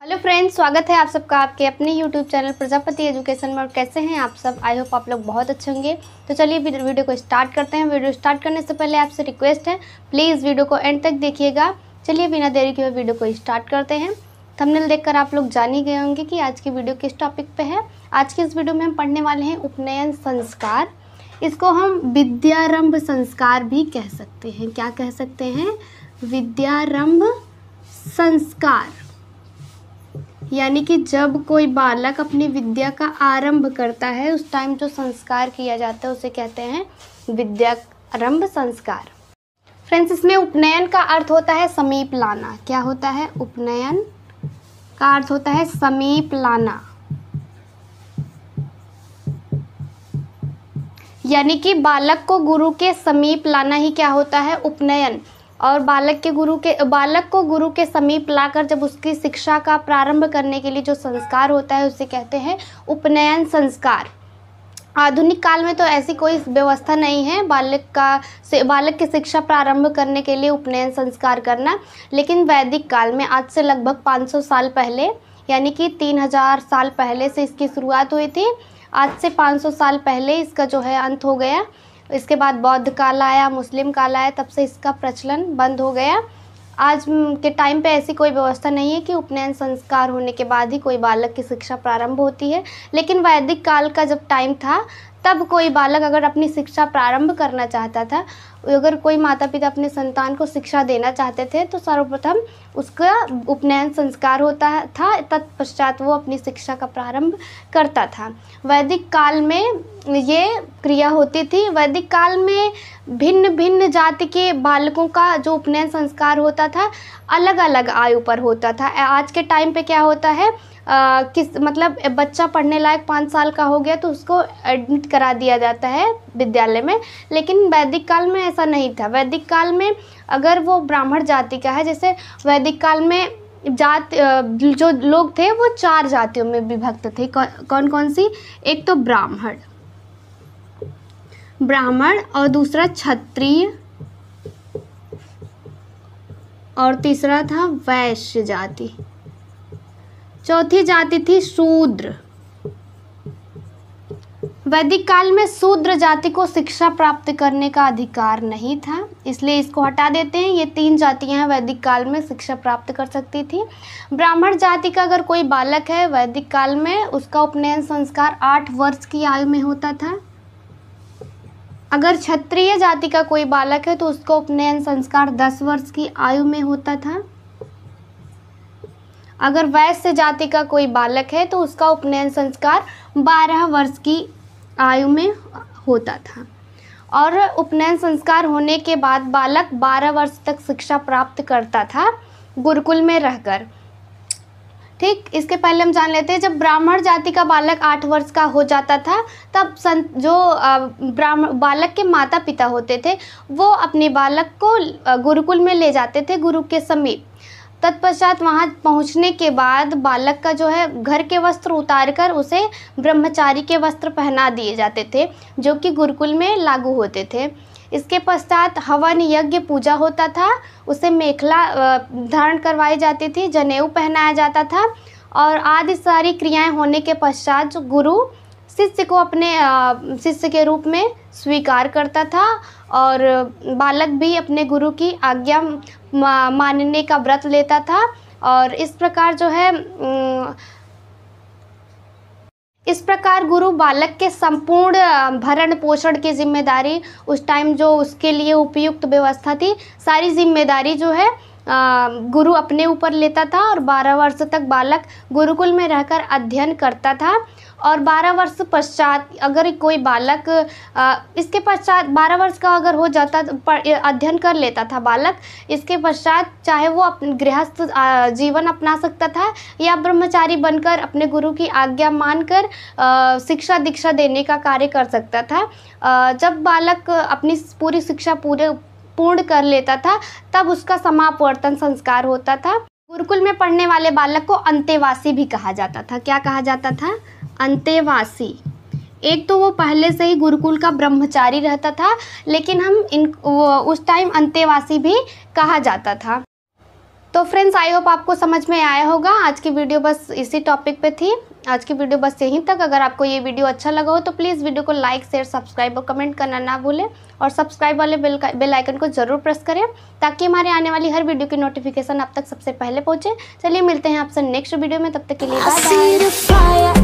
Hello friends, स्वागत है आप सबका आपके अपने यूट्यूब चैनल प्रजापति एजुकेशन में। और कैसे हैं आप सब? आई होप आप लोग बहुत अच्छे होंगे। तो चलिए वीडियो को स्टार्ट करते हैं। वीडियो स्टार्ट करने से पहले आपसे रिक्वेस्ट है, प्लीज़ वीडियो को एंड तक देखिएगा। चलिए बिना देरी के वीडियो को स्टार्ट करते हैं। थंबनेल देखकर आप लोग जान ही गए होंगे कि आज की वीडियो किस टॉपिक पे है। आज की इस वीडियो में हम पढ़ने वाले हैं उपनयन संस्कार। इसको हम विद्यारंभ संस्कार भी कह सकते हैं। क्या कह सकते हैं? विद्यारंभ संस्कार। यानी कि जब कोई बालक अपनी विद्या का आरंभ करता है उस टाइम जो संस्कार किया जाता है उसे कहते हैं विद्यारंभ संस्कार। फ्रेंड्स, इसमें उपनयन का अर्थ होता है समीप लाना। क्या होता है? उपनयन का अर्थ होता है समीप लाना। यानी कि बालक को गुरु के समीप लाना ही क्या होता है? उपनयन। और बालक को गुरु के समीप लाकर जब उसकी शिक्षा का प्रारंभ करने के लिए जो संस्कार होता है उसे कहते हैं उपनयन संस्कार। आधुनिक काल में तो ऐसी कोई व्यवस्था नहीं है बालक की शिक्षा प्रारंभ करने के लिए उपनयन संस्कार करना। लेकिन वैदिक काल में आज से लगभग 500 साल पहले, यानी कि 3000 साल पहले से इसकी शुरुआत हुई थी। आज से 500 साल पहले इसका जो है अंत हो गया। इसके बाद बौद्ध काल आया, मुस्लिम काल आया, तब से इसका प्रचलन बंद हो गया। आज के टाइम पे ऐसी कोई व्यवस्था नहीं है कि उपनयन संस्कार होने के बाद ही कोई बालक की शिक्षा प्रारंभ होती है। लेकिन वैदिक काल का जब टाइम था तब कोई बालक अगर अपनी शिक्षा प्रारंभ करना चाहता था, अगर कोई माता पिता अपने संतान को शिक्षा देना चाहते थे तो सर्वप्रथम उसका उपनयन संस्कार होता था। तत्पश्चात वो अपनी शिक्षा का प्रारंभ करता था। वैदिक काल में ये क्रिया होती थी। वैदिक काल में भिन्न भिन्न जाति के बालकों का जो उपनयन संस्कार होता था अलग अलग आयु पर होता था। आज के टाइम पे क्या होता है, बच्चा पढ़ने लायक 5 साल का हो गया तो उसको एडमिट करा दिया जाता है विद्यालय में। लेकिन वैदिक काल में ऐसा नहीं था। वैदिक काल में अगर वो ब्राह्मण जाति का है, जैसे वैदिक काल में जो लोग थे वो 4 जातियों में विभक्त थे। कौन कौन सी? एक तो ब्राह्मण और दूसरा क्षत्रिय और तीसरा था वैश्य जाति। चौथी जाति थी शूद्र। वैदिक काल में शूद्र जाति को शिक्षा प्राप्त करने का अधिकार नहीं था, इसलिए इसको हटा देते हैं। ये 3 जातियां वैदिक काल में शिक्षा प्राप्त कर सकती थी। ब्राह्मण जाति का अगर कोई बालक है वैदिक काल में, उसका उपनयन संस्कार 8 वर्ष की आयु में होता था। अगर क्षत्रिय जाति का कोई बालक है तो उसका उपनयन संस्कार 10 वर्ष की आयु में होता था। अगर वैश्य जाति का कोई बालक है तो उसका उपनयन संस्कार 12 वर्ष की आयु में होता था। और उपनयन संस्कार होने के बाद बालक 12 वर्ष तक शिक्षा प्राप्त करता था गुरुकुल में रहकर। ठीक, इसके पहले हम जान लेते हैं, जब ब्राह्मण जाति का बालक 8 वर्ष का हो जाता था तब बालक के माता पिता होते थे वो अपने बालक को गुरुकुल में ले जाते थे, गुरु के समीप। तत्पश्चात वहाँ पहुँचने के बाद बालक का जो है घर के वस्त्र उतारकर उसे ब्रह्मचारी के वस्त्र पहना दिए जाते थे, जो कि गुरुकुल में लागू होते थे। इसके पश्चात हवन यज्ञ पूजा होता था, उसे मेखला धारण करवाई जाती थी, जनेऊ पहनाया जाता था। और आदि सारी क्रियाएं होने के पश्चात जो गुरु शिष्य को अपने शिष्य के रूप में स्वीकार करता था और बालक भी अपने गुरु की आज्ञा मानने का व्रत लेता था। और इस प्रकार गुरु बालक के संपूर्ण भरण पोषण की जिम्मेदारी, उस टाइम जो उसके लिए उपयुक्त व्यवस्था थी, सारी जिम्मेदारी जो है गुरु अपने ऊपर लेता था। और 12 वर्ष तक बालक गुरुकुल में रहकर अध्ययन करता था। और 12 वर्ष पश्चात अगर कोई बालक इसके पश्चात 12 वर्ष का अगर हो जाता अध्ययन कर लेता था बालक, इसके पश्चात चाहे वो अपने गृहस्थ जीवन अपना सकता था या ब्रह्मचारी बनकर अपने गुरु की आज्ञा मानकर शिक्षा दीक्षा देने का कार्य कर सकता था। जब बालक अपनी पूरी शिक्षा पूर्ण कर लेता था तब उसका समापवर्तन संस्कार होता था। गुरुकुल में पढ़ने वाले बालक को अंतेवासी भी कहा जाता था। क्या कहा जाता था? अंतेवासी। एक तो वो पहले से ही गुरुकुल का ब्रह्मचारी रहता था, लेकिन उस टाइम अंतेवासी भी कहा जाता था। तो फ्रेंड्स आई होप आपको समझ में आया होगा। आज की वीडियो बस इसी टॉपिक पे थी। आज की वीडियो बस यहीं तक। अगर आपको ये वीडियो अच्छा लगा हो तो प्लीज़ वीडियो को लाइक शेयर सब्सक्राइब और कमेंट करना ना भूलें, और सब्सक्राइब वाले बेल आइकन को ज़रूर प्रेस करें ताकि हमारे आने वाली हर वीडियो की नोटिफिकेशन आप तक सबसे पहले पहुँचे। चलिए मिलते हैं आपसे नेक्स्ट वीडियो में, तब तक के लिए बाय बाय।